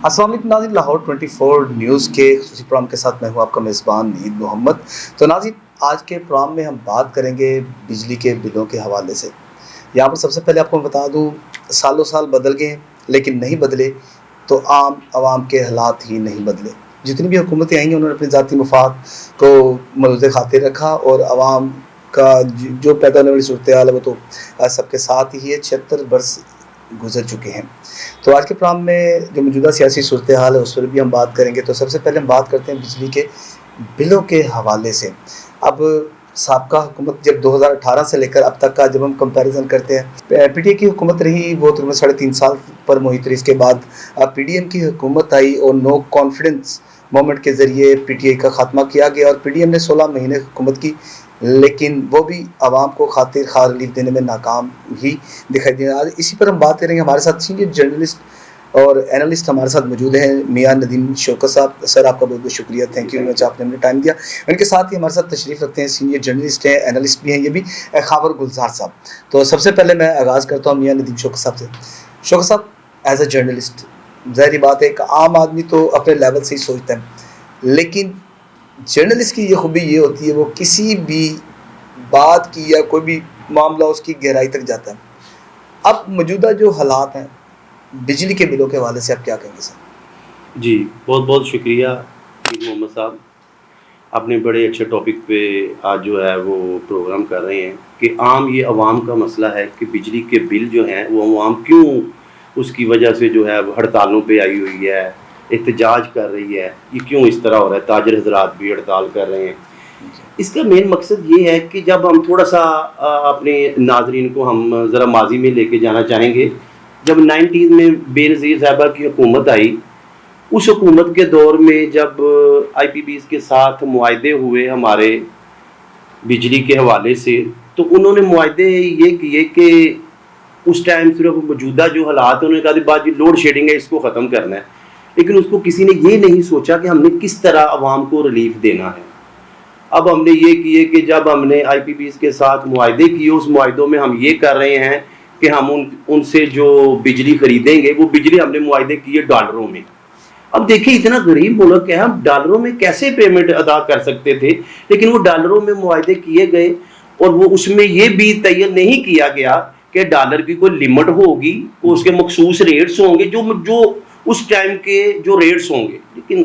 السلام علیکم ناظرین، لاہور 24 نیوز کے خصوصی پروگرام کے ساتھ میں ہوں آپ کا میزبان عید محمد۔ تو ناظرین، آج کے پروگرام میں ہم بات کریں گے بجلی کے بلوں کے حوالے سے۔ یہاں پر سب سے پہلے آپ کو میں بتا دوں، سالوں سال بدل گئے لیکن نہیں بدلے تو عام عوام کے حالات ہی نہیں بدلے۔ جتنی بھی حکومتیں آئیں گی انہوں نے اپنے ذاتی مفاد کو ملحوظ خاطر رکھا اور عوام کا جو پیدا ہونے والی صورتحال ہے وہ تو سب کے ساتھ ہی ہے۔ 76 برس گزر چکے ہیں۔ تو آج کے پروگرام میں جو موجودہ سیاسی صورتحال ہے اس پر بھی ہم بات کریں گے۔ تو سب سے پہلے ہم بات کرتے ہیں بجلی کے بلوں کے حوالے سے۔ اب سابقہ حکومت جب 2018 سے لے کر اب تک کا جب ہم کمپیریزن کرتے ہیں، پی ٹی اے کی حکومت رہی وہ تقریباً 3.5 سال پر محیط رہی۔ اس کے بعد پی ڈی ایم کی حکومت آئی اور نو کانفیڈنس مومنٹ کے ذریعے پی ٹی اے کا خاتمہ کیا گیا اور پی ڈی ایم نے 16 مہینے حکومت کی، لیکن وہ بھی عوام کو خاطر خواہ ریلیف دینے میں ناکام ہی دکھائی دیا۔ آج اسی پر ہم بات کریں گے۔ ہمارے ساتھ سینئر جرنلسٹ اور اینالسٹ ہمارے ساتھ موجود ہیں، میاں ندیم شوکت صاحب۔ سر آپ کا بہت بہت شکریہ، تھینک یو ویری مچ، آپ نے ہمیں ٹائم دیا۔ ان کے ساتھ ہی ہمارے ساتھ تشریف رکھتے ہیں سینئر جرنلسٹ ہیں، اینالسٹ بھی ہیں، یہ بھی خاور گلزار صاحب۔ تو سب سے پہلے میں آغاز کرتا ہوں میاں ندیم شوکت صاحب سے۔ شوکت صاحب، ایز اے جرنلسٹ، ظاہری بات ہے ایک عام آدمی تو اپنے لیول سے ہی سوچتا ہے، لیکن جرنلسٹ کی یہ خوبی یہ ہوتی ہے وہ کسی بھی بات کی یا کوئی بھی معاملہ اس کی گہرائی تک جاتا ہے۔ اب موجودہ جو حالات ہیں بجلی کے بلوں کے حوالے سے آپ کیا کہیں گے سر؟ جی بہت بہت شکریہ عید محمد صاحب، آپ نے بڑے اچھے ٹاپک پہ آج جو ہے وہ پروگرام کر رہے ہیں کہ عام یہ عوام کا مسئلہ ہے کہ بجلی کے بل جو ہیں وہ عوام کیوں اس کی وجہ سے جو ہے ہڑتالوں پہ آئی ہوئی ہے، احتجاج کر رہی ہے، یہ کیوں اس طرح ہو رہا ہے، تاجر حضرات بھی ہڑتال کر رہے ہیں۔ اس کا مین مقصد یہ ہے کہ جب ہم تھوڑا سا اپنے ناظرین کو ہم ذرا ماضی میں لے کے جانا چاہیں گے، جب 90s میں بے نظیر صاحبہ کی حکومت آئی، اس حکومت کے دور میں جب آئی پی بیز کے ساتھ معاہدے ہوئے ہمارے بجلی کے حوالے سے، تو انہوں نے معاہدے یہ کیے کہ اس ٹائم صرف موجودہ جو حالات ہیں انہوں نے کہا بات یہ لوڈ شیڈنگ ہے، اس کو ختم کرنا ہے، لیکن اس کو کسی نے یہ نہیں سوچا کہ ہم نے کس طرح عوام کو ریلیف دینا ہے۔ اب ہم نے یہ کیے کہ جب ہم نے آئی پی بیز کے ساتھ معاہدے کیے، اس معاہدوں میں ہم یہ کر رہے ہیں کہ ہم ان سے جو بجلی خریدیں گے وہ بجلی ہم نے معاہدے کیے ڈالروں میں۔ اب دیکھیں اتنا غریب ملک ہے، ہم ڈالروں میں کیسے پیمنٹ ادا کر سکتے تھے، لیکن وہ ڈالروں میں معاہدے کیے گئے اور وہ اس میں یہ بھی تعین نہیں کیا گیا کہ ڈالر کی کوئی لمٹ ہوگی، اس کے مخصوص ریٹس ہوں گے جو اس ٹائم کے جو ریٹس ہوں گے۔ لیکن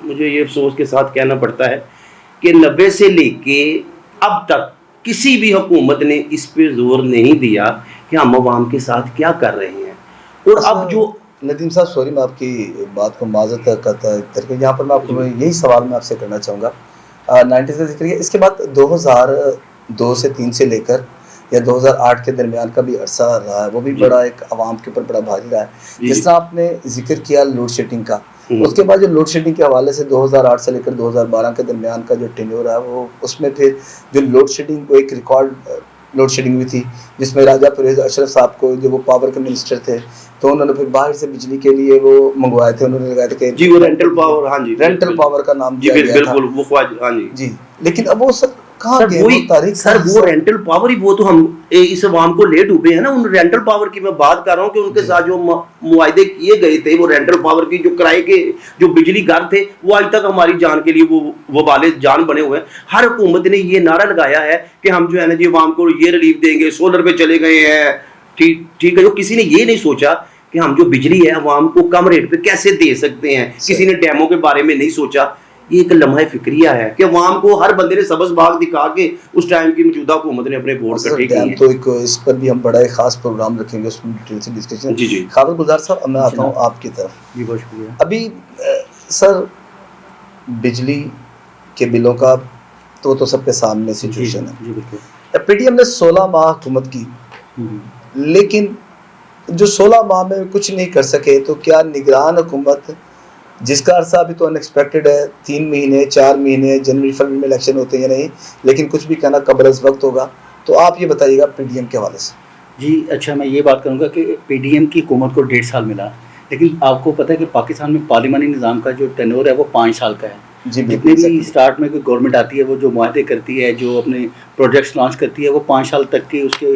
مجھے یہ افسوس کے ساتھ کہنا پڑتا ہے کہ 90 سے لے کے اب تک کسی بھی حکومت نے اس پہ زور نہیں دیا کہ ہم عوام کے ساتھ کیا کر رہے ہیں۔ اور اب جو ندیم صاحب، سوری میں آپ کی بات کو معذرت کرتا ہوں، یہاں پر میں آپ کو یہی سوال میں آپ سے کرنا چاہوں گا۔ 90s کا ذکر کیا، اس کے بعد 2002 سے 3 سے لے کر یا 2008 کے درمیان کا بھی عرصہ رہا ہے، وہ بھی بڑا ایک عوام کے اوپر بڑا بھاری رہا ہے۔ جس طرح آپ نے ذکر کیا لوڈ شیڈنگ کا، اس کے بعد جو لوڈ شیڈنگ کے حوالے سے 2008 سے لے کر 2012 کے درمیان کا جو ٹینیور ہے وہ اس میں پھر جو لوڈ شیڈنگ کو ایک ریکارڈ لوڈ شیڈنگ ہوئی تھی جس میں راجہ پرویز اشرف صاحب کو جو وہ پاور کے منسٹر تھے تو انہوں نے پھر باہر سے بجلی کے لیے وہ منگوائے تھے، انہوں نے لگایا تھا کہ جی وہ رینٹل پاور، ہاں جی رینٹل پاور کا نام دیا گیا تھا، بالکل وہ خواجہ، ہاں جی لیکن اب وہ سب کہاں گئے؟ وہی سر وہ رینٹل پاور ہی، وہ تو ہم اس عوام کو لے ڈوبے ہیں نا۔ ان رینٹل پاور کی میں بات کر رہا ہوں کہ ان کے ساتھ جو معاہدے کیے گئے تھے وہ رینٹل پاور کی جو کرائے کے جو بجلی گھر تھے وہ آج تک ہماری جان کے لیے وہ وبال جان بنے ہوئے ہیں۔ ہر حکومت نے یہ نعرہ لگایا ہے کہ ہم جو ہے نا جی عوام کو یہ ریلیف دیں گے، سولر پہ چلے گئے ہیں، ٹھیک ہے۔ جو کسی نے یہ نہیں سوچا کہ ہم جو بجلی ہے عوام کو کم ریٹ پہ کیسے دے سکتے ہیں، کسی نے ڈیموں کے بارے میں نہیں سوچا۔ یہ ایک لمحہ فکریہ ہے کہ عوام کو ہر بندے نے سبز باغ دکھا کے اس ٹائم کی موجودہ حکومت نے اپنے ووٹ اکٹھے کیے ہیں۔ تو ایک اس پر بھی ہم بڑا ایک خاص پروگرام رکھیں گے، اس میں ڈیٹیل سے ڈسکشن۔ جی خاور گلزار صاحب، میں آتا ہوں آپ کی طرف۔ جی بہت شکریہ۔ ابھی سر بجلی کے بلوں کا تو سب کے سامنے سچویشن ہے۔ پی ڈی ایم نے 16 ماہ حکومت کی، لیکن جو 16 ماہ میں کچھ نہیں کر سکے، تو کیا نگران حکومت جس کا عرصہ ابھی تو ان ایکسپیکٹڈ ہے، 3 مہینے 4 مہینے، جنوری فروری میں الیکشن ہوتے ہیں یا نہیں، لیکن کچھ بھی کہنا قبل از وقت ہوگا، تو آپ یہ بتائیے گا پی ڈی ایم کے حوالے سے۔ جی اچھا، میں یہ بات کروں گا کہ پی ڈی ایم کی حکومت کو 1.5 سال ملا، لیکن آپ کو پتہ ہے کہ پاکستان میں پارلیمانی نظام کا جو ٹینور ہے وہ 5 سال کا ہے۔ جتنے بھی اسٹارٹ میں کوئی گورنمنٹ آتی ہے وہ جو معاہدے کرتی ہے، جو اپنے پروجیکٹس لانچ کرتی ہے، وہ 5 سال تک کے اس کے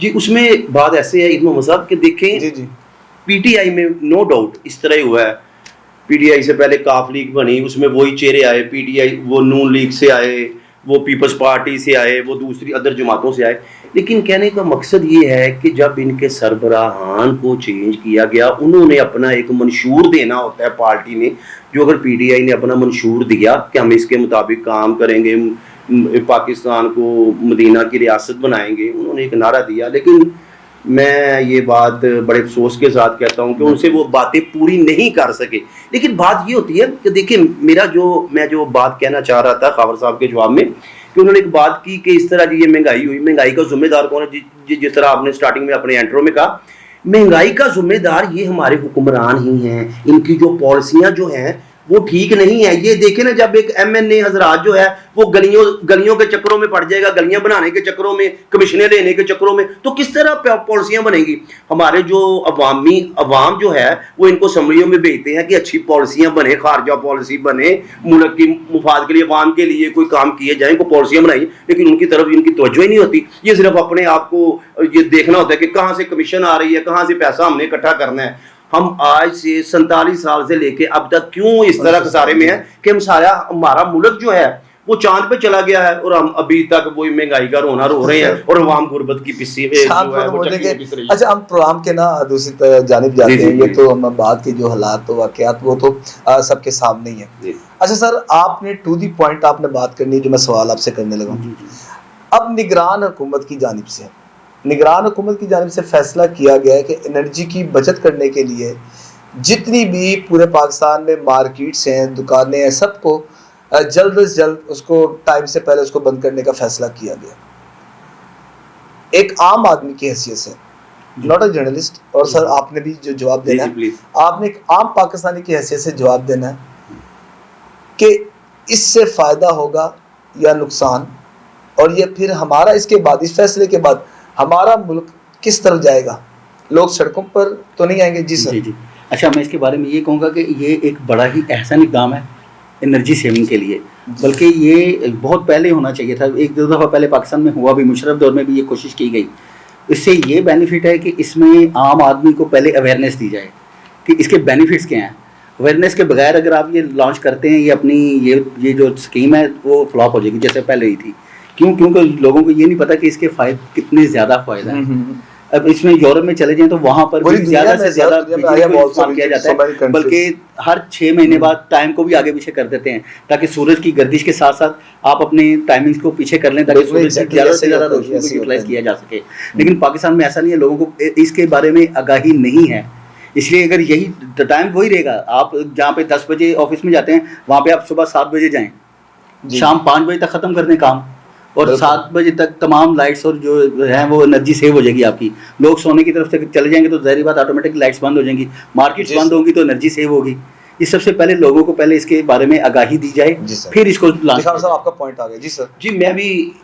جی اس میں بات ایسے ہے عید محمد صاحب کہ دیکھیں جی جی پی ٹی آئی میں نو ڈاؤٹ اس طرح ہی ہوا ہے. پی ٹی آئی سے پہلے کاف لیگ بنی, اس میں وہی چہرے آئے, پی ٹی آئی وہ نون لیگ سے آئے, وہ پیپلز پارٹی سے آئے, وہ دوسری ادر جماعتوں سے آئے. لیکن کہنے کا مقصد یہ ہے کہ جب ان کے سربراہان کو چینج کیا گیا, انہوں نے اپنا ایک منشور دینا ہوتا ہے پارٹی نے. جو اگر پی ٹی آئی نے اپنا منشور دیا کہ ہم اس کے مطابق کام کریں گے, پاکستان کو مدینہ کی ریاست بنائیں گے, انہوں نے ایک نعرہ دیا. لیکن میں یہ بات بڑے افسوس کے ساتھ کہتا ہوں کہ ان سے وہ باتیں پوری نہیں کر سکے. لیکن بات یہ ہوتی ہے کہ دیکھیں میں جو بات کہنا چاہ رہا تھا خاور صاحب کے جواب میں, کہ انہوں نے ایک بات کی کہ اس طرح جی یہ مہنگائی ہوئی, مہنگائی کا ذمہ دار کون ہے؟ جس طرح آپ نے سٹارٹنگ میں اپنے انٹرو میں کہا, مہنگائی کا ذمہ دار یہ ہمارے حکمران ہی ہیں. ان کی جو پالیسیاں جو ہیں وہ ٹھیک نہیں ہے. یہ دیکھیں نا, جب ایک ایم این اے حضرات جو ہے وہ گلیوں کے چکروں میں پڑ جائے گا, گلیاں بنانے کے چکروں میں, کمیشنیں لینے کے چکروں میں, تو کس طرح پالیسیاں بنیں گی؟ ہمارے جو عوام جو ہے وہ ان کو اسمبلیوں میں بھیجتے ہیں کہ اچھی پالیسیاں بنے, خارجہ پالیسی بنے, ملک کی مفاد کے لیے, عوام کے لیے کوئی کام کیے جائیں, کوئی پالیسیاں بنائیں. لیکن ان کی طرف ان کی توجہ ہی نہیں ہوتی. یہ صرف اپنے آپ کو یہ دیکھنا ہوتا ہے کہ کہاں سے کمیشن آ رہی ہے, کہاں سے پیسہ ہم نے اکٹھا کرنا ہے. ہم آج سے 47 سال سے لے کے اب تک کیوں اس طرح خسارے میں ہیں کہ ہمارا ملک جو ہے وہ چاند پہ چلا گیا ہے, اور ہم ابھی تک وہی مہنگائی کا رونا رو رہے ہیں, اور عوام غربت کی پسی اچھا ہم پروگرام کے نا دوسری جانب جاتے ہیں. یہ تو ہم بات کے جو حالات واقعات وہ تو سب کے سامنے ہی ہیں. اچھا سر, آپ نے ٹو دی پوائنٹ آپ نے بات کرنی ہے, جو میں سوال آپ سے کرنے لگا ہوں. اب نگران حکومت کی جانب سے فیصلہ کیا گیا ہے کہ انرجی کی بچت کرنے کے لیے جتنی بھی پورے پاکستان میں مارکیٹس ہیں, دکانیں ہیں, سب کو جلد از جلد اس کو ٹائم سے پہلے اس کو بند کرنے کا فیصلہ کیا گیا. ایک عام آدمی کی حیثیت سے, ناٹ اے جرنلسٹ, اور سر آپ نے بھی جو جواب دینا ہے, آپ نے ایک عام پاکستانی کی حیثیت سے جواب دینا ہے کہ اس سے فائدہ ہوگا یا نقصان, اور یہ پھر ہمارا اس کے بعد, اس فیصلے کے بعد ہمارا ملک کس طرف جائے گا؟ لوگ سڑکوں پر تو نہیں آئیں گے؟ جی سر. جی اچھا, میں اس کے بارے میں یہ کہوں گا کہ یہ ایک بڑا ہی احسن اقدام ہے انرجی سیونگ کے لیے, بلکہ یہ بہت پہلے ہونا چاہیے تھا. ایک دو دفعہ پہلے پاکستان میں ہوا بھی, مشرف دور میں بھی یہ کوشش کی گئی. اس سے یہ بینیفٹ ہے کہ اس میں عام آدمی کو پہلے اویئرنیس دی جائے کہ اس کے بینیفٹس کیا ہیں. اویئرنیس کے بغیر اگر آپ یہ لانچ کرتے ہیں, یہ اپنی یہ جو اسکیم ہے وہ فلاپ ہو جائے گی جیسے پہلے ہی تھی. کیونکہ لوگوں کو یہ نہیں پتا کہ اس کے فائدے کتنے زیادہ فائدہ ہیں. اب اس میں یورپ میں چلے جائیں تو وہاں پر بھی زیادہ سے زیادہ استعمال کیا جاتا ہے, بلکہ ہر 6 مہینے بعد ٹائم کو بھی آگے پیچھے کر دیتے ہیں تاکہ سورج کی گردش کے ساتھ ساتھ آپ اپنے ٹائمنگز کو پیچھے کر لیں تاکہ سورج سے زیادہ سے زیادہ روشنی کو یوٹیلائز کیا جا سکے. لیکن پاکستان میں ایسا نہیں ہے, لوگوں کو اس کے بارے میں آگاہی نہیں ہے. اس لیے اگر یہی ٹائم وہی رہے گا, آپ جہاں پہ 10 بجے آفس میں جاتے ہیں وہاں پہ آپ صبح 7 بجے جائیں, شام 5 بجے تک ختم کر دیں کام, اور 7 بجے تک تمام لائٹس اور جو ہیں وہ انرجی سیو ہو جائے گی آپ کی. لوگ سونے کی طرف سے چلے جائیں گے تو ظاہری بات آٹومیٹک لائٹس بند ہو جائیں گی, مارکیٹس بند ہوں گی تو انرجی سیو ہوگی. یہ سب سے پہلے لوگوں کو پہلے اس کے بارے میں آگاہی دی جائے, پھر اس کو لانچ. صاحب آپ کا پوائنٹ آ گیا. جی سر. جی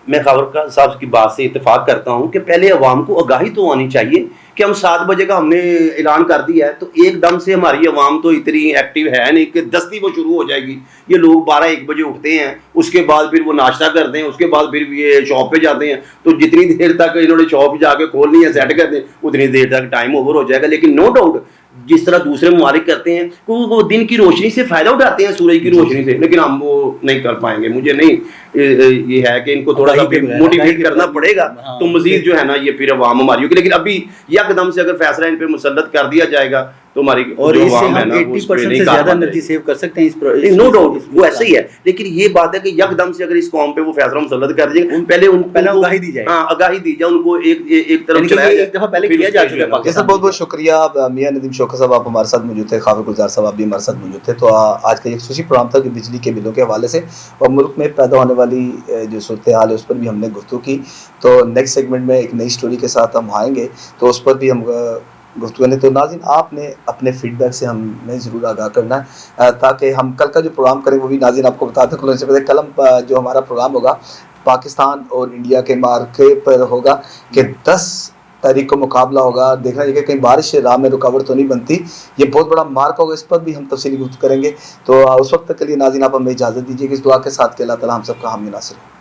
میں خاور صاحب کی بات سے اتفاق کرتا ہوں کہ پہلے عوام کو آگاہی تو آنی چاہیے کہ ہم 7 بجے کا ہم نے اعلان کر دیا ہے, تو ایک دم سے ہماری عوام تو اتنی ایکٹیو ہے نہیں کہ دستی وہ شروع ہو جائے گی. یہ لوگ 12-1 بجے اٹھتے ہیں, اس کے بعد پھر وہ ناشتہ کرتے ہیں, اس کے بعد پھر یہ شاپ پہ جاتے ہیں, تو جتنی دیر تک انہوں نے شاپ جا کے کھولنی ہے سیٹ کر دیں اتنی دیر تک ٹائم اوور ہو جائے گا. لیکن نو ڈاؤٹ جس طرح دوسرے ممالک کرتے ہیں وہ دن کی روشنی سے فائدہ اٹھاتے ہیں, سورج کی روشنی سے, لیکن ہم وہ نہیں کر پائیں گے. مجھے نہیں یہ ہے کہ ان کو تھوڑا سا موٹیویٹ کرنا پڑے گا تو مزید جو ہے نا یہ پھر عوام ہماری ہوگی. لیکن ابھی یکدم سے اگر فیصلہ ان پہ مسلط کر دیا جائے گا تو ہماری اور اس سے ہم 80% سے زیادہ انرجی سیو کر سکتے ہیں. اس نو ڈاؤٹ وہ ایسا ہی ہے, لیکن یہ بات ہے کہ یکدم سے اگر اس قوم پہ وہ فیصلہ مسلط کر دیں, پہلے آگاہی دی جائے. ہاں آگاہی دی جائے ان کو, ایک طرف چلایا جائے. ایک دفعہ پہلے کیا جا چکا ہے پاکستان. بہت بہت شکریہ میاں ندیم شوکت صاحب, آپ ہمارے ساتھ موجود تھے. خاور گلزار صاحب آپ بھی ہمارے ساتھ موجود تھے. تو آج کا ایک خصوصی پروگرام تھا کہ بجلی کے بلوں کے حوالے سے اور ملک میں پیدا ہونے والی جو صورتحال ہے اس پر بھی ہم نے گفتگو کی. تو نیکسٹ سیگمنٹ میں ایک نئی سٹوری کے ساتھ ہم آئیں گے, تو اس پر بھی ہم گفتگو نے. تو ناظرین آپ نے اپنے فیڈ بیک سے ہمیں ضرور آگاہ کرنا ہے تاکہ ہم کل کا جو پروگرام کریں وہ بھی ناظرین آپ کو بتا دیں. کھلنے سے پہلے کل جو ہمارا پروگرام ہوگا پاکستان اور انڈیا کے مارکے پر ہوگا کہ 10 تاریخ کو مقابلہ ہوگا. دیکھنا چاہیے کہ کہیں بارش سے راہ میں رکاوٹ تو نہیں بنتی. یہ بہت بڑا مارک ہوگا, اس پر بھی ہم تفصیلی گفتگو کریں گے. تو اس وقت تک کے لیے ناظرین آپ ہمیں اجازت دیجیے کہ اس دعا کے ساتھ کہ اللہ تعالیٰ ہم سب کا حامی ناصر ہو.